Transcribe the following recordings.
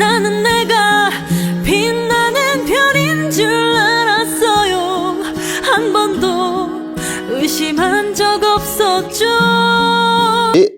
나는 내가 빛나는 별인 줄 알았어요. 한 번도 의심한 적 없었죠.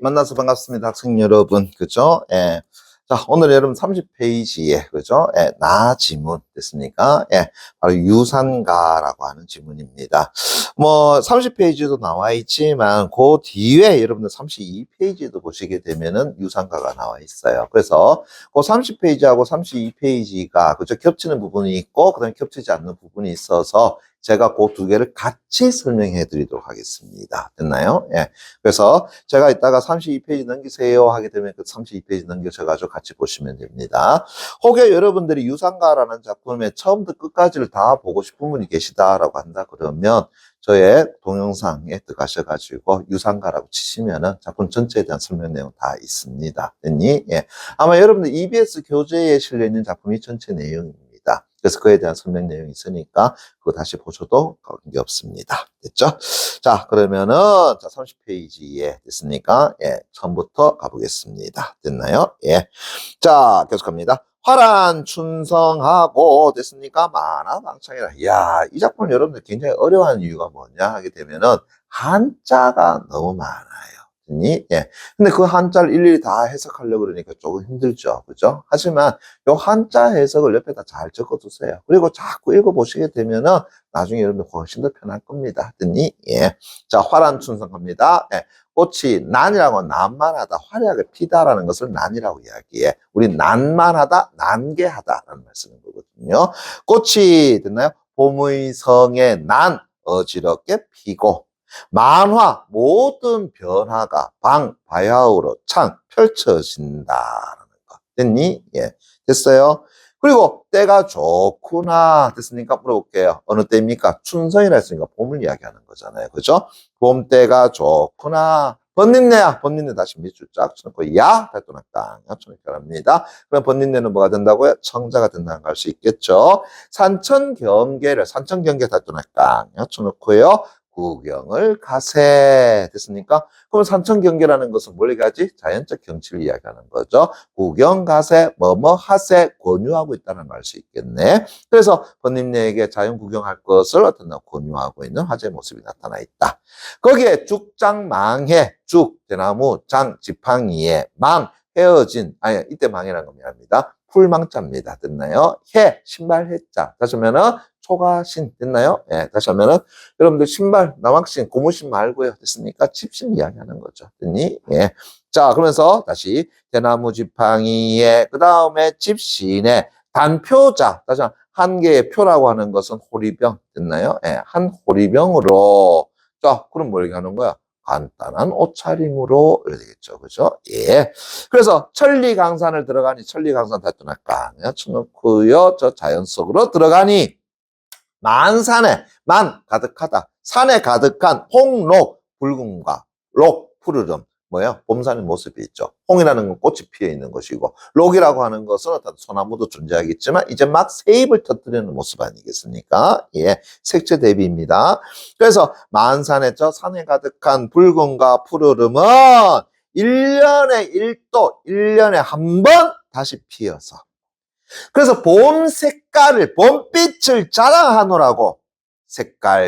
만나서 반갑습니다. 학생 여러분. 그죠? 예. 자, 오늘 여러분 30페이지에, 그죠? 예, 나 지문 됐습니까? 예, 바로 유산가라고 하는 지문입니다. 뭐, 30페이지도 나와 있지만, 그 뒤에 여러분들 32페이지도 보시게 되면은 유산가가 나와 있어요. 그래서 그 30페이지하고 32페이지가, 그죠? 겹치는 부분이 있고, 그 다음에 겹치지 않는 부분이 있어서, 제가 그 두 개를 같이 설명해 드리도록 하겠습니다. 됐나요? 예. 그래서 제가 이따가 32페이지 넘기세요 하게 되면 그 32페이지 넘겨셔가지고 같이 보시면 됩니다. 혹여 여러분들이 유산가라는 작품의 처음부터 끝까지를 다 보고 싶은 분이 계시다라고 한다 그러면 저의 동영상에 들어가셔가지고 유산가라고 치시면은 작품 전체에 대한 설명 내용 다 있습니다. 됐니? 예. 아마 여러분들 EBS 교재에 실려있는 작품이 전체 내용입니다. 그래서 그에 대한 설명 내용이 있으니까 그거 다시 보셔도 관계없습니다. 됐죠? 자, 그러면은 자 30페이지에 됐습니까? 예, 처음부터 가보겠습니다. 됐나요? 예. 자, 계속합니다. 화란 춘성하고 됐습니까? 만화방창이라. 이야, 이 작품 여러분들 굉장히 어려워하는 이유가 뭐냐 하게 되면은 한자가 너무 많아요. 예. 근데 그 한자를 일일이 다 해석하려고 그러니까 조금 힘들죠. 그죠? 하지만 요 한자 해석을 옆에다 잘 적어 두세요. 그리고 자꾸 읽어 보시게 되면은 나중에 여러분들 훨씬 더 편할 겁니다. 됐니? 예. 자, 화란춘성 갑니다. 예. 꽃이 난이라고 난만하다, 화려하게 피다라는 것을 난이라고 이야기해. 우리 난만하다, 난개하다라는 말 쓰는 거거든요. 꽃이 됐나요? 봄의 성에 난 어지럽게 피고 만화 모든 변화가 바야흐로 창 펼쳐진다라는 거. 됐니? 예. 됐어요? 그리고 때가 좋구나. 됐습니까? 물어볼게요. 어느 때입니까? 춘성이라 했으니까 봄을 이야기하는 거잖아요. 그죠? 봄 때가 좋구나. 번린내야. 번린내 다시 밑줄 쫙 쳐놓고 야! 달도 낙당. 쳐놓고 합니다. 그럼 번린내는 뭐가 된다고요? 청자가 된다는 걸 알 수 있겠죠? 산천경계를 산천경계 달도 낙당. 쳐놓고요. 구경을 가세. 됐습니까? 그럼 산천경계라는 것은 뭘 얘기하지? 자연적 경치를 이야기하는 거죠. 구경 가세, 뭐뭐 하세, 권유하고 있다는 걸 알 수 있겠네. 그래서 번님네에게 자연 구경할 것을 어떤 권유하고 있는 화제의 모습이 나타나 있다. 거기에 죽장망해, 죽, 대나무, 장, 지팡이에, 망, 헤어진, 아니, 이때 망이라는 거 미안합니다. 풀망자입니다. 됐나요? 해, 신발 해자. 다시 하면은 초가신 됐나요? 예, 다시 하면은 여러분들 신발, 남학신, 고무신 말고요. 됐습니까? 집신 이야기하는 거죠. 됐니? 예. 자, 그러면서 다시 대나무 지팡이에 그 다음에 집신에 단표자. 다시 한 개의 표라고 하는 것은 호리병 됐나요? 예, 한 호리병으로. 자, 그럼 뭘 얘기하는 거야? 간단한 옷차림으로 이래야 되겠죠. 그죠? 예. 그래서 천리강산을 들어가니 천리강산 달도날까 쳐놓고요. 저 자연 속으로 들어가니 만산에 만 가득하다. 산에 가득한 홍록 붉음과 록 푸르름 뭐예요? 봄산의 모습이 있죠. 홍이라는 건 꽃이 피어 있는 것이고 록이라고 하는 것은 어떤 소나무도 존재하겠지만 이제 막 새잎을 터뜨리는 모습 아니겠습니까? 예, 색채 대비입니다. 그래서 만산에 저 산에 가득한 붉음과 푸르름은 1년에 1도 1년에 한 번 다시 피어서 그래서 봄 색깔을, 봄빛을 자랑하노라고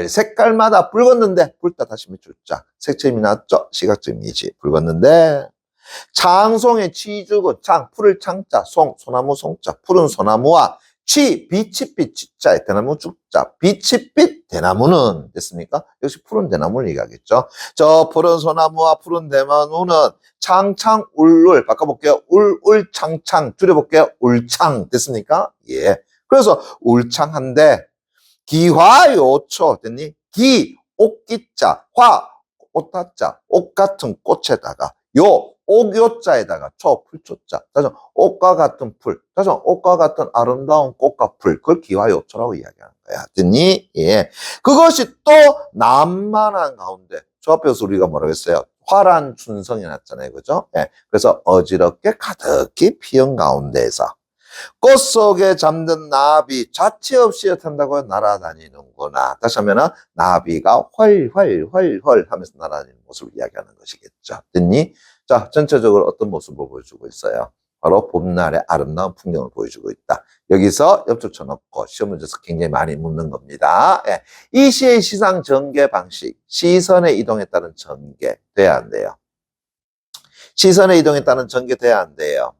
색깔마다 붉었는데 붉다 다시 밑줄 쫙. 색채임이 났죠? 시각적 이미지. 붉었는데 장송의 취죽은 장, 푸를 창자, 소나무 송자, 푸른 소나무와 빛이 치자에 대나무 죽자, 빛이 빛 대나무는 됐습니까? 역시 푸른 대나무를 얘기하겠죠. 저 푸른 소나무와 푸른 대나무는 창창 울울 바꿔볼게요. 울울 창창 줄여볼게요. 울창 됐습니까? 예. 그래서 울창한데 기화요초 됐니? 기 옥기자 화 꽃다자 옥 같은 꽃에다가 요 옥요자에다가 풀초자 다시 옷과 같은 풀 다시 옷과 같은 아름다운 꽃과 풀 그걸 기화요초라고 이야기하는 거야. 됐니? 예. 그것이 또 남만한 가운데 저 앞에서 우리가 뭐라고 했어요? 화란 춘성이 났잖아요. 그죠? 예. 그래서 어지럽게 가득히 피은 가운데에서 꽃 속에 잠든 나비 자체 없이 어떤다고요? 날아다니는구나. 다시 하면은 나비가 훨훨 하면서 날아다니는 모습을 이야기하는 것이겠죠. 됐니? 자, 전체적으로 어떤 모습을 보여주고 있어요? 바로 봄날의 아름다운 풍경을 보여주고 있다. 여기서 옆줄 쳐놓고 시험 문제에서 굉장히 많이 묻는 겁니다. 예. 이 시의 시상 전개 방식, 시선의 이동에 따른 전개 돼야 안 돼요. 시선의 이동에 따른 전개 돼야 안 돼요.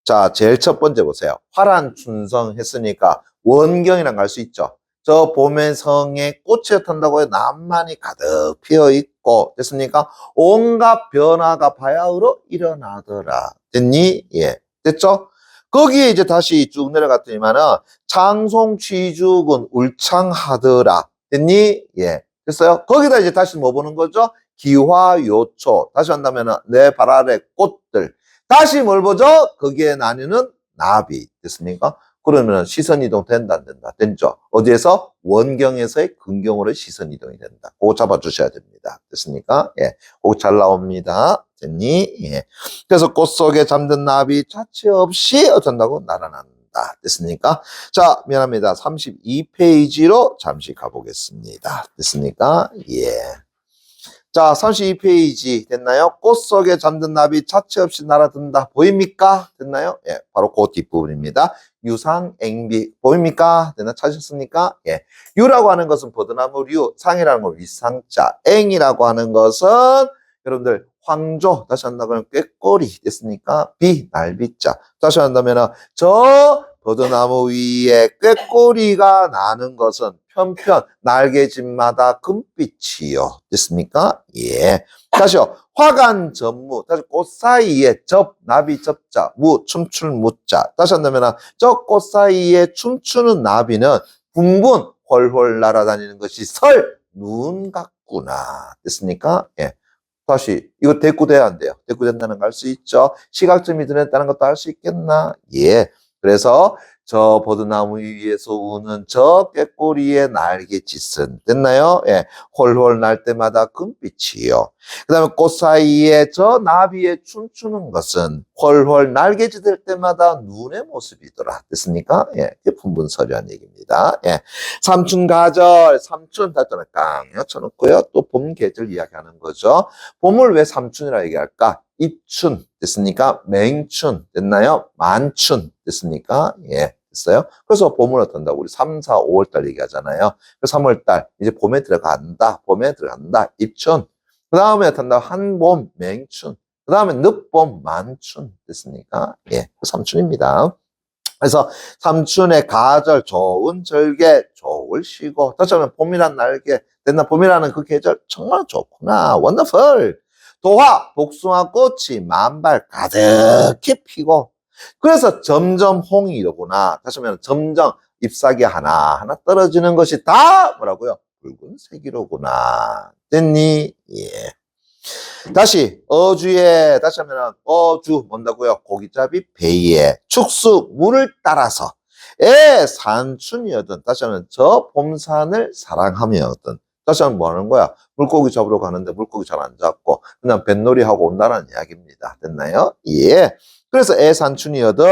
자, 제일 첫 번째 보세요. 화란 춘성 했으니까 원경이랑 갈 수 있죠. 저 봄의 성에 꽃이 탄다고 해 낭만이 가득 피어 있고 됐습니까? 온갖 변화가 바야흐로 일어나더라. 됐니? 예. 됐죠? 거기에 이제 다시 쭉 내려갔더니만은 창송 취죽은 울창하더라. 됐니? 예. 됐어요? 거기다 이제 다시 뭐 보는 거죠? 기화요초. 다시 한다면은 내 발 아래 꽃들. 다시 뭘 보죠? 거기에 나뉘는 나비. 됐습니까? 그러면 시선 이동 된다, 안 된다? 된죠? 어디에서? 원경에서의 근경으로 시선 이동이 된다. 그거 잡아주셔야 됩니다. 됐습니까? 예. 그거 잘 나옵니다. 됐니? 예. 그래서 꽃 속에 잠든 나비 자체 없이 어쩐다고 날아난다. 됐습니까? 자, 미안합니다. 32페이지로 잠시 가보겠습니다. 됐습니까? 예. 자, 32페이지 됐나요? 꽃 속에 잠든 나비 자체 없이 날아든다. 보입니까? 됐나요? 예, 바로 그 뒷부분입니다. 유상앵비 보입니까? 됐나? 찾으셨습니까? 예. 유라고 하는 것은 버드나무 류, 상이라는 건 윗상자, 앵이라고 하는 것은 여러분들 황조, 다시 한다면 꾀꼬리 됐습니까? 비, 날비자. 다시 한다면 저 버드나무 위에 꾀꼬리가 나는 것은 편편 날개짓마다 금빛이요. 됐습니까? 예. 다시요. 화간 접무. 다시 꽃 사이에 접, 나비 접자, 무, 춤출 무자. 다시 한다면 저 꽃 사이에 춤추는 나비는 분분 훨훨 날아다니는 것이 설, 눈 같구나. 됐습니까? 예. 다시 이거 대꾸돼야 안 돼요. 대꾸된다는 거 알 수 있죠. 시각점이 드러냈다는 것도 알 수 있겠나? 예. 그래서 저 버드나무 위에서 우는 저 꾀꼬리의 날개짓은 됐나요? 예. 홀홀 날 때마다 금빛이요. 그 다음에 꽃 사이에 저 나비의 춤추는 것은 홀홀 날개짓을 때마다 눈의 모습이더라. 됐습니까? 예. 이게 분분서리한 얘기입니다. 예. 삼춘 가절, 삼춘 다시 깡 쳐놓고요. 또 봄 계절 이야기하는 거죠. 봄을 왜 삼춘이라 얘기할까? 입춘 됐습니까? 맹춘 됐나요? 만춘 됐습니까? 예. 됐어요? 그래서 봄을 어떤다고 우리 3, 4, 5월달 얘기하잖아요. 3월달 이제 봄에 들어간다. 봄에 들어간다. 입춘. 그 다음에 어떤다? 한봄 맹춘. 그 다음에 늦봄 만춘 됐습니까? 예. 삼춘입니다. 그래서 삼춘의 가절, 좋은 절개, 좋을 쉬고 다시 하면 봄이란 날개 됐나? 봄이라는 그 계절 정말 좋구나. 원더풀. 도화, 복숭아 꽃이 만발 가득히 피고 그래서 점점 홍이 이러구나. 다시 말하면 점점 잎사귀 하나하나 떨어지는 것이 다 뭐라고요? 붉은색이로구나. 됐니? 예. 다시 어주에 다시 하면 어주 뭔다고요? 고깃잡이 배에 축수 물을 따라서 애 산춘이었던 다시 하면 저 봄산을 사랑하며였던 다시 한번 뭐 하는 거야? 물고기 잡으러 가는데 물고기 잘 안 잡고 그냥 뱃놀이하고 온다는 이야기입니다. 됐나요? 예. 그래서 애산춘이어든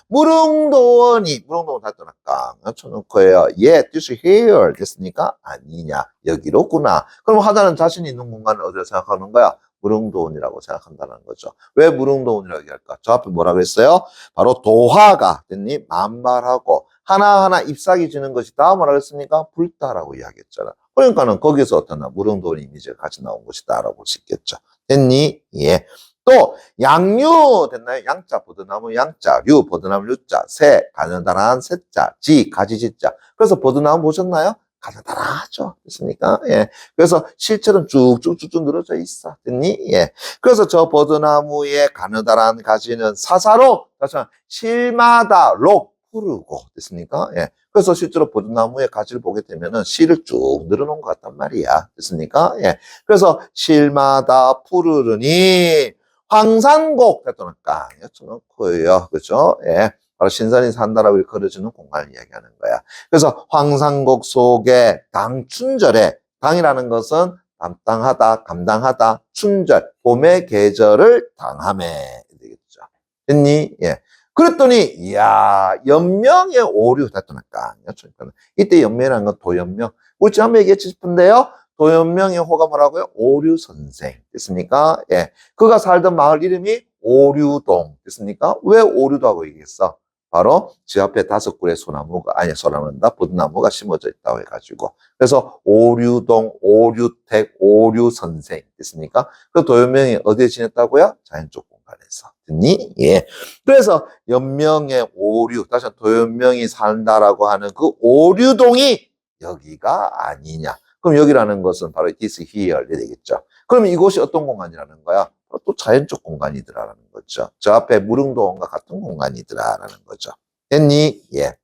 무릉도원이 무릉도원 다 떠날까 쳐놓고요. 예, this here 됐으니까 아니냐 여기로구나. 그럼 하자는 자신 있는 공간을 어디로 생각하는 거야? 무릉도원이라고 생각한다는 거죠. 왜 무릉도원이라고 얘기할까? 저 앞에 뭐라 그랬어요? 바로 도화가 됐니? 만발하고 하나하나 잎사귀 지는 것이 다 뭐라 그랬습니까? 붉다라고 이야기했잖아. 그러니까는 거기서 어떤 무릉도원 이미지가 같이 나온 것이다 라고 볼 수 있겠죠. 됐니? 예. 또 양류 됐나요? 양자 버드나무 양자, 류 버드나무 류자, 새 가느다란 새자, 지 가지지자. 그래서 버드나무 보셨나요? 가느다랗죠. 됐습니까? 예. 그래서 실처럼 쭉쭉쭉쭉 늘어져 있어. 됐니? 예. 그래서 저 버드나무의 가느다란 가지는 사사로 다시 한번 실마다 록 푸르고 됐습니까? 예. 그래서 실제로 버드나무의 가지를 보게 되면은 실을 쭉 늘어놓은 것 같단 말이야. 됐습니까? 예. 그래서 실마다 푸르르니 황산곡 됐더니 깡 여쭤놓고요. 그죠? 예. 바로 신선이 산다라고 일컬어주는 공간을 이야기하는 거야. 그래서 황산곡 속에 당춘절에 당이라는 것은 담당하다, 감당하다, 춘절, 봄의 계절을 당함에 되겠죠. 됐니? 예. 그랬더니 이야 연명의 오류 됐더니 깡 여쭤니까 이때 연명이라는 건 도연명. 우리 지난번에 얘기했지 싶은데요. 도연명의 호가 뭐라고요? 오류 선생 됐습니까? 예. 그가 살던 마을 이름이 오류동 됐습니까? 왜 오류다고 얘기했어? 바로 지 앞에 5그루의 소나무가, 아니, 소나무다, 벚나무가 심어져 있다고 해가지고. 그래서 오류동, 오류택, 오류선생 됐습니까? 그 도연명이 어디에 지냈다고요? 자연적 공간에서. 됐니? 예. 그래서 연명의 오류, 다시 한번 도연명이 산다라고 하는 그 오류동이 여기가 아니냐. 그럼 여기라는 것은 바로 this here 이 되겠죠. 그럼 이곳이 어떤 공간이라는 거야? 또 자연적 공간이더라라는 거죠. 저 앞에 무릉도원과 같은 공간이더라라는 거죠. 됐니? 예.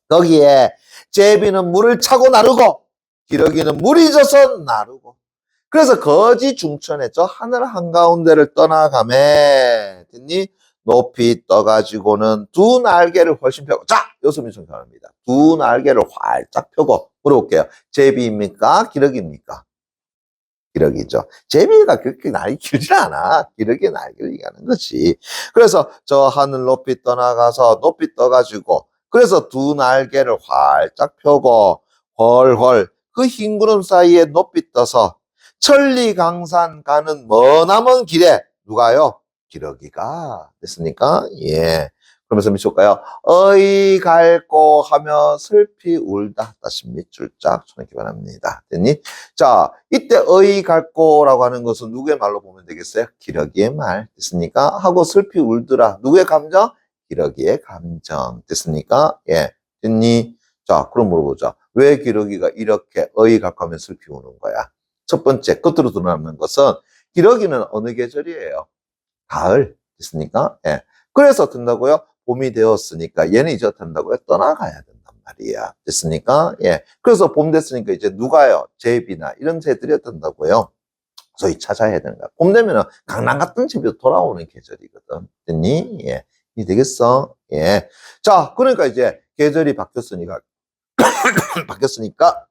거기에 제비는 물을 차고 나르고 기러기는 물이 져서 나르고. 그래서 거지 중천에 저 하늘 한가운데를 떠나가매. 됐니? 높이 떠가지고는 두 날개를 훨씬 펴고. 자! 여기서 민성편합니다. 두 날개를 활짝 펴고. 물어볼게요. 제비입니까? 기러기입니까? 기러기죠. 제비가 그렇게 날이 길지 않아. 기러기의 날개를 얘기하는 거지. 그래서 저 하늘 높이 떠나가서 높이 떠가지고 그래서 두 날개를 활짝 펴고 헐헐 그 흰 구름 사이에 높이 떠서 천리강산 가는 머나먼 길에 누가요? 기러기가 됐습니까? 예. 그러면서 미쳐볼까요? 어이 갈고 하며 슬피 울다. 다시 밑줄 쫙 쳐내기 바랍니다. 됐니? 자, 이때 어이 갈고라고 하는 것은 누구의 말로 보면 되겠어요? 기러기의 말. 됐습니까? 하고 슬피 울더라. 누구의 감정? 기러기의 감정. 됐습니까? 예. 됐니? 자, 그럼 물어보자. 왜 기러기가 이렇게 어이 갈고 하며 슬피 우는 거야? 첫 번째, 끝으로 드러나는 것은 기러기는 어느 계절이에요? 가을. 됐습니까? 예. 그래서 된다고요? 봄이 되었으니까 얘는 이제 된다고요? 떠나가야 된단 말이야. 됐습니까? 예. 그래서 봄 됐으니까 이제 누가요? 제비나 이런 새들이 된다고요? 소위 찾아야 되는 거야. 봄 되면은 강남 같은 집이 돌아오는 계절이거든. 됐니? 예. 이 되겠어? 예. 자, 그러니까 이제 계절이 바뀌었으니까, 바뀌었으니까,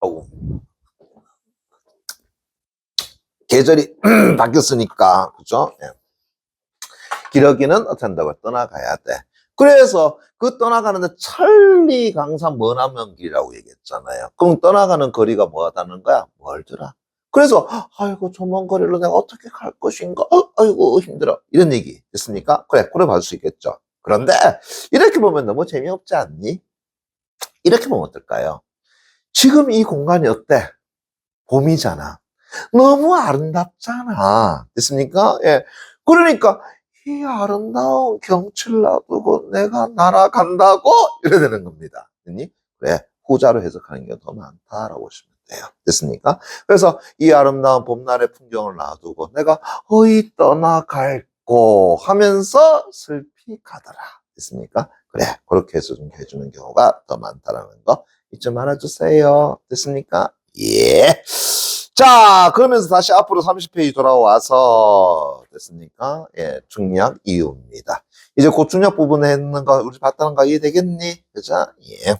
어우. 계절이 바뀌었으니까, 그죠? 예. 기러기는 어떻게 한다고? 떠나가야 돼. 그래서 그 떠나가는데 천리강산 머나먼길이라고 얘기했잖아요. 그럼 떠나가는 거리가 뭐하다는 거야? 멀더라. 그래서 아이고 저 먼 거리로 내가 어떻게 갈 것인가? 아이고 힘들어. 이런 얘기 됐습니까? 그래, 그래 봐줄 수 있겠죠. 그런데 이렇게 보면 너무 재미없지 않니? 이렇게 보면 어떨까요? 지금 이 공간이 어때? 봄이잖아. 너무 아름답잖아. 됐습니까? 예. 그러니까 이 아름다운 경치를 놔두고 내가 날아간다고? 이래야 되는 겁니다. 됐니? 그래, 후자로 해석하는 게 더 많다라고 보시면 돼요. 됐습니까? 그래서 이 아름다운 봄날의 풍경을 놔두고 내가 어이 떠나갈고 하면서 슬피 가더라. 됐습니까? 그래, 그렇게 해서 좀 해주는 경우가 더 많다라는 거 잊지 말아주세요. 됐습니까? 예. 자, 그러면서 다시 앞으로 30페이지 돌아와서 됐습니까? 예, 중략 이유입니다. 이제 그 중략 부분에 있는 거 우리 봤다는 거 이해되겠니? 그죠? 예.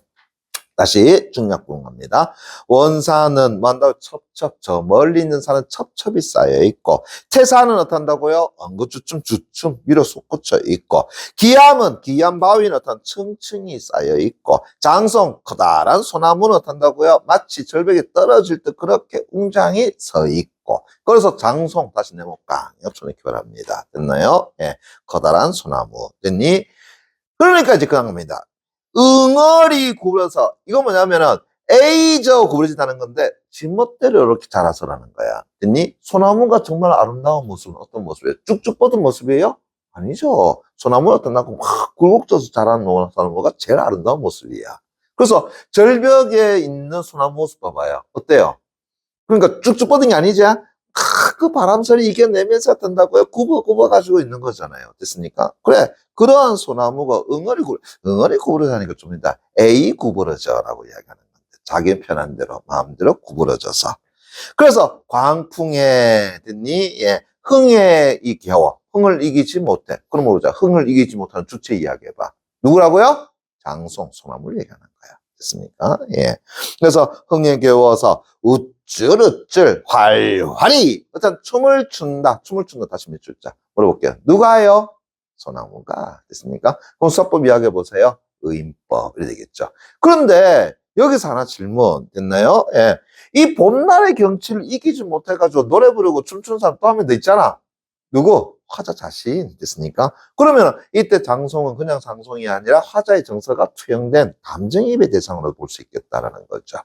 다시 중략 부분 갑니다. 원산은 뭐한다고? 첩첩, 저 멀리 있는 산은 첩첩이 쌓여 있고, 태산은 어떤다고요? 엉거주춤 주춤 위로 솟구쳐 있고, 기암은 기암 바위는 어떤 층층이 쌓여 있고, 장송 커다란 소나무는 어떤다고요? 마치 절벽에 떨어질 듯 그렇게 웅장히 서 있고, 그래서 장송 다시 내볼까? 옆손에 기바랍니다. 됐나요? 예, 커다란 소나무 됐니? 그러니까 이제 그런 겁니다. 응어리 구부려서 이거 뭐냐면은 에이저 구부러진다는 건데 지멋대로 이렇게 자라서라는 거야. 됐니? 소나무가 정말 아름다운 모습은 어떤 모습이에요? 쭉쭉 뻗은 모습이에요? 아니죠. 소나무는 어떤 나고 막 굴곡져서 자라는 소나무가 제일 아름다운 모습이야. 그래서 절벽에 있는 소나무 모습 봐봐요. 어때요? 그러니까 쭉쭉 뻗은 게 아니지? 그 바람 소리 이겨내면서 된다고요? 굽어 가지고 있는 거잖아요. 됐습니까? 그래, 그러한 소나무가 응어리 구부러지니까 좀 이따 에이 구부러져라고 이야기하는 건데, 자기 편한 대로 마음대로 구부러져서. 그래서 광풍에 됐니? 예, 흥에 이 겨워. 흥을 이기지 못해. 그럼 모르자. 흥을 이기지 못하는 주체 이야기해봐. 누구라고요? 장송 소나무를 얘기하는 거야. 됐습니까? 예. 그래서 흥에 겨워서 우쭐우쭐 활활이 어떤 춤을 춘다. 다시 몇 줄자 물어볼게요. 누가요? 소나무가. 됐습니까? 그럼 수학법 이야기해 보세요. 의인법 이래 되겠죠. 그런데 여기서 하나 질문 됐나요? 예. 이 봄날의 경치를 이기지 못해가지고 노래 부르고 춤추는 사람 또 한 명 더 있잖아. 누구? 화자 자신 됐습니까? 그러면 이때 장송은 그냥 장송이 아니라 화자의 정서가 투영된 감정이입의 대상으로 볼 수 있겠다라는 거죠.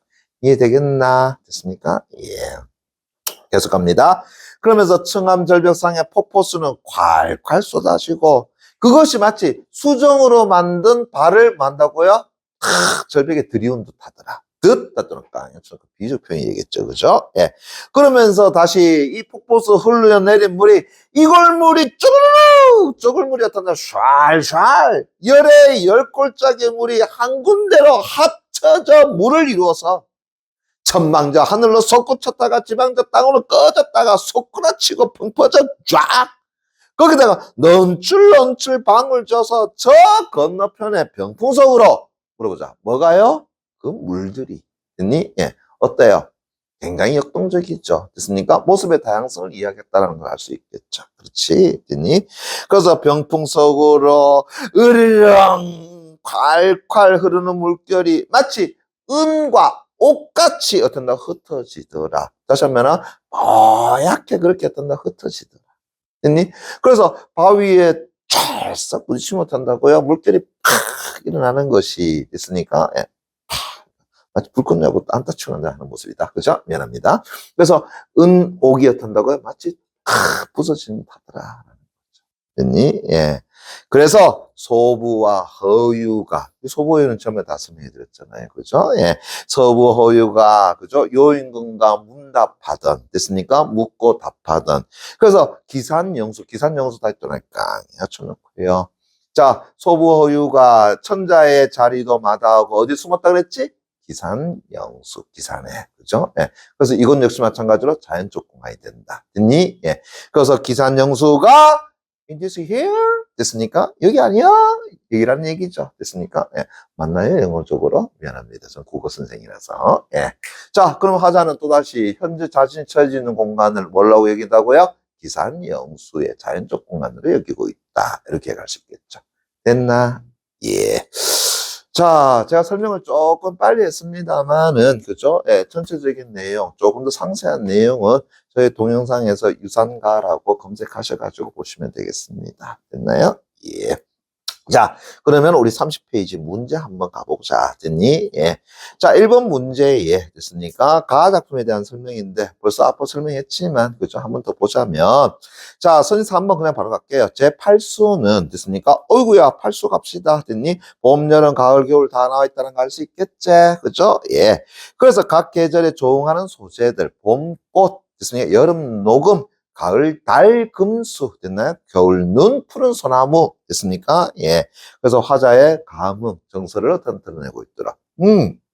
이해되겠나? 됐습니까? 예. 계속 갑니다. 그러면서 청암 절벽상의 폭포수는 콸콸 쏟아지고 그것이 마치 수정으로 만든 발을 만다고요? 절벽에 들이운 듯 하더라. 듣다더니까 비유적 표현이겠죠, 그죠? 예. 그러면서 다시 이 폭포수 흘러내린 물이 이골 물이 쪼글 물이 어떤다 샬샬 열의 열 골짜기 물이 한 군데로 합쳐져 물을 이루어서 천망저 하늘로 솟구쳤다가 지방저 땅으로 꺼졌다가 솟구라치고 풍퍼져 쫙 거기다가 넌출넌출 방울 져서 저 건너편의 병풍석으로 물어보자. 뭐가요? 그 물들이. 됐니? 예. 어때요? 굉장히 역동적이죠. 됐습니까? 모습의 다양성을 이야기했다는 걸 알 수 있겠죠. 그렇지? 됐니? 그래서 병풍석으로 으르렁 콸콸 흐르는 물결이 마치 은과 옷같이 어떤다 흩어지더라. 다시 하면은 뽀얗게 그렇게 어떤다 흩어지더라. 됐니? 그래서 바위에 찰싹 부딪히지 못한다고요. 물결이 팍 일어나는 것이 됐으니까 예. 마치 불 껐냐고 안 다치는다 하는 모습이다. 그죠? 미안합니다. 그래서 은옥이 어떤다고요? 마치 탁 부서지는 듯하더라. 됐니? 예. 그래서 소부와 허유가 소부 허유는 처음에 다 설명해 드렸잖아요. 그죠? 예. 서부 허유가 그죠? 요임금과 문답하던 됐습니까? 묻고 답하던. 그래서 기산영수 다시 또 깡 쳐놓고요. 자, 소부 허유가 천자의 자리도 마다하고 어디 숨었다 그랬지? 기산영수, 기산에. 그죠? 예. 그래서 이건 역시 마찬가지로 자연적 공간이 된다. 됐니? 예. 그래서 기산영수가 in this here? 됐습니까? 여기 아니야? 여기라는 얘기죠. 됐습니까? 예. 맞나요? 영어적으로? 미안합니다. 전 국어 선생이라서. 예. 자, 그럼 화자는 또다시 현재 자신이 처해져 있는 공간을 뭐라고 여긴다고요? 기산영수의 자연적 공간으로 여기고 있다. 이렇게 갈 수 있겠죠. 됐나? 예. 자, 제가 설명을 조금 빨리 했습니다만은, 그죠? 예, 전체적인 내용, 조금 더 상세한 내용은 저희 동영상에서 유산가라고 검색하셔가지고 보시면 되겠습니다. 됐나요? 예. 자, 그러면 우리 30페이지 문제 한번 가보자. 됐니? 예. 자, 1번 문제에 됐습니까? 가화 작품에 대한 설명인데 벌써 앞서 설명했지만, 그죠? 한번 더 보자면. 자, 선생님 한번 그냥 바로 갈게요. 제 8수는 됐습니까? 어이구야, 8수 갑시다. 됐니? 봄, 여름, 가을, 겨울 다 나와 있다는 거 알 수 있겠지? 그죠? 예. 그래서 각 계절에 조응하는 소재들, 봄, 꽃, 됐습니까? 여름, 녹음, 가을 달 금수 됐나요? 겨울 눈 푸른 소나무 됐습니까? 예. 그래서 화자의 감흥 정서를 드러내고 있더라.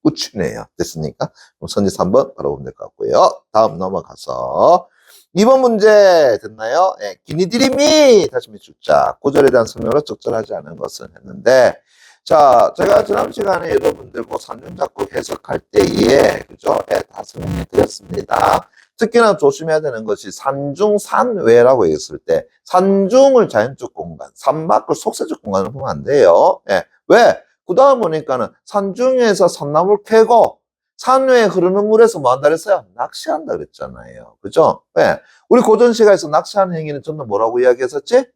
끝이네요. 됐습니까? 그럼 선지서 한번 바라보면 될 것 같고요. 다음 넘어가서 2번 문제 됐나요? 예. 기니디리미 다시 밑줄자 구절에 대한 설명으로 적절하지 않은 것은 했는데 자, 제가 지난 시간에 여러분들 뭐 산중작곡 해석할 때에 그죠? 예, 다 설명해 드렸습니다. 특히나 조심해야 되는 것이 산중, 산외라고 했을 때 산중을 자연적 공간, 산밖을 속세적 공간을 보면 안 돼요. 예. 왜? 그 다음 보니까는 산중에서 산나물 캐고 산외에 흐르는 물에서 뭐 한다 그랬어요? 낚시한다 그랬잖아요. 그죠? 왜? 우리 고전 시가에서 낚시하는 행위는 전부 뭐라고 이야기했었지?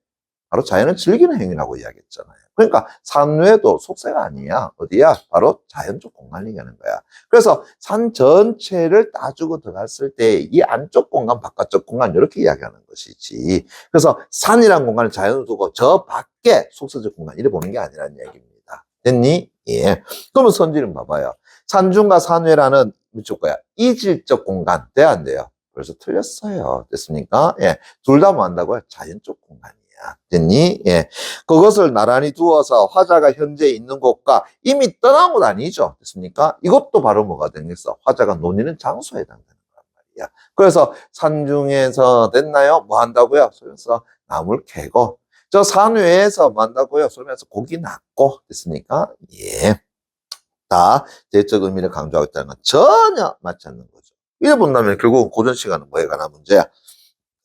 바로 자연을 즐기는 행위라고 이야기했잖아요. 그러니까 산외도 속세가 아니야. 어디야? 바로 자연적 공간을 얘기하는 거야. 그래서 산 전체를 따주고 들어갔을 때 이 안쪽 공간, 바깥쪽 공간 이렇게 이야기하는 것이지. 그래서 산이라는 공간을 자연을 두고 저 밖에 속세적 공간 이래 보는 게 아니라는 얘기입니다. 됐니? 예. 그러면 선지는 봐봐요. 산중과 산외라는 이쪽 거야. 이질적 공간 돼 안 돼요? 그래서 틀렸어요. 됐습니까? 예. 둘 다 뭐 한다고요? 자연적 공간이야. 됐니? 예. 그것을 나란히 두어서 화자가 현재 있는 곳과 이미 떠난 곳 아니죠. 됐습니까? 이것도 바로 뭐가 되겠어? 화자가 논의는 장소에 해당되는 거란 말이야. 그래서 산중에서 됐나요? 뭐 한다고요? 그래서 나물 캐고 저 산외에서 뭐 한다고요? 그러면서 고기 낚고 됐습니까? 예. 다 대적 의미를 강조하고 있다는 건 전혀 맞지 않는 거죠. 이래 본다면 결국 고전 시간은 뭐에 관한 문제야?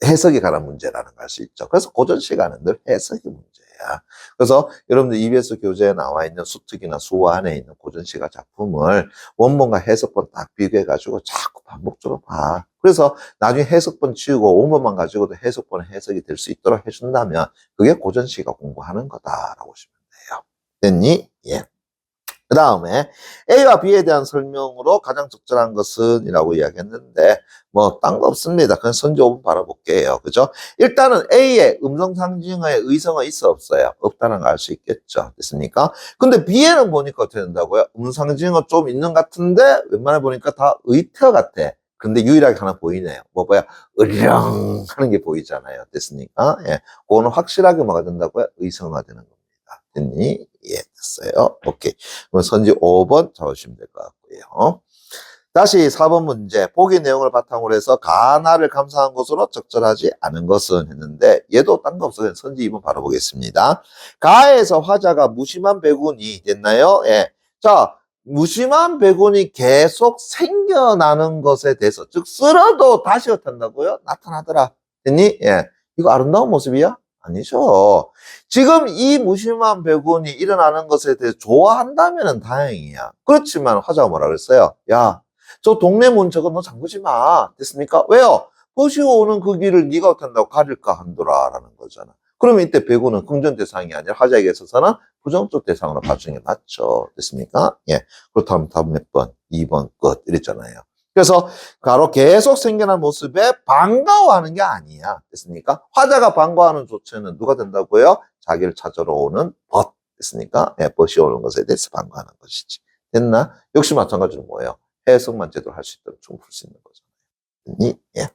해석에 관한 문제라는 걸 알 수 있죠. 그래서 고전 시간은 늘 해석이 문제야. 그래서 여러분들 EBS 교재에 나와 있는 수특이나 수화안에 있는 고전 시가 작품을 원본과 해석본 딱 비교해가지고 자꾸 반복적으로 봐. 그래서 나중에 해석본 치우고 원본만 가지고도 해석본 해석이 될 수 있도록 해준다면 그게 고전시가 공부하는 거다라고 보시면 돼요. 됐니? 예. 그 다음에 A와 B에 대한 설명으로 가장 적절한 것은 이라고 이야기했는데 뭐 딴 거 없습니다. 그냥 선지 5분 바라볼게요. 그죠? 일단은 A에 음성상징어의 의성어 있어 없어요? 없다는 걸 알 수 있겠죠. 됐습니까? 근데 B에는 보니까 어떻게 된다고요? 음성상징어 좀 있는 것 같은데 웬만해 보니까 다 의태 같아. 근데 유일하게 하나 보이네요. 뭐 뭐야? 으령 하는 게 보이잖아요. 됐습니까? 예. 그거는 확실하게 뭐가 된다고요? 의성어가 되는 겁니다. 됐니? 예, 됐어요. 오케이. 그럼 선지 5번 잡으시면 될 것 같고요. 다시 4번 문제. 보기 내용을 바탕으로 해서 가나를 감상한 것으로 적절하지 않은 것은 했는데 얘도 딴 거 없어요. 선지 2번 바로 보겠습니다. 가에서 화자가 무심한 배군이 됐나요? 예. 자, 무심한 배군이 계속 생겨나는 것에 대해서 즉 쓸어도 다시 어떻다고요? 나타나더라. 됐니? 예. 이거 아름다운 모습이야? 아니죠. 지금 이 무심한 배군이 일어나는 것에 대해 좋아한다면 다행이야. 그렇지만 화자가 뭐라 그랬어요? 야, 저 동네 문 저거 너 잠그지 마. 됐습니까? 왜요? 보시고 오는 그 길을 네가 어떻다고 가릴까 한도라 라는 거잖아. 그러면 이때 배군은 긍정 대상이 아니라 화자에게 있어서는 부정적 대상으로 봐주는 게 맞죠. 됐습니까? 예. 그렇다면 답은 몇 번? 2번 끝. 이랬잖아요. 그래서 바로 계속 생겨난 모습에 반가워하는 게 아니야. 됐습니까? 화자가 반가워하는 조체는 누가 된다고요? 자기를 찾으러 오는 벗. 됐습니까? 예, 벗이 오는 것에 대해서 반가워하는 것이지. 됐나? 역시 마찬가지로 뭐예요? 해석만 제대로 할 수 있도록 좀 풀 수 있는 거잖아요. 됐니? 예.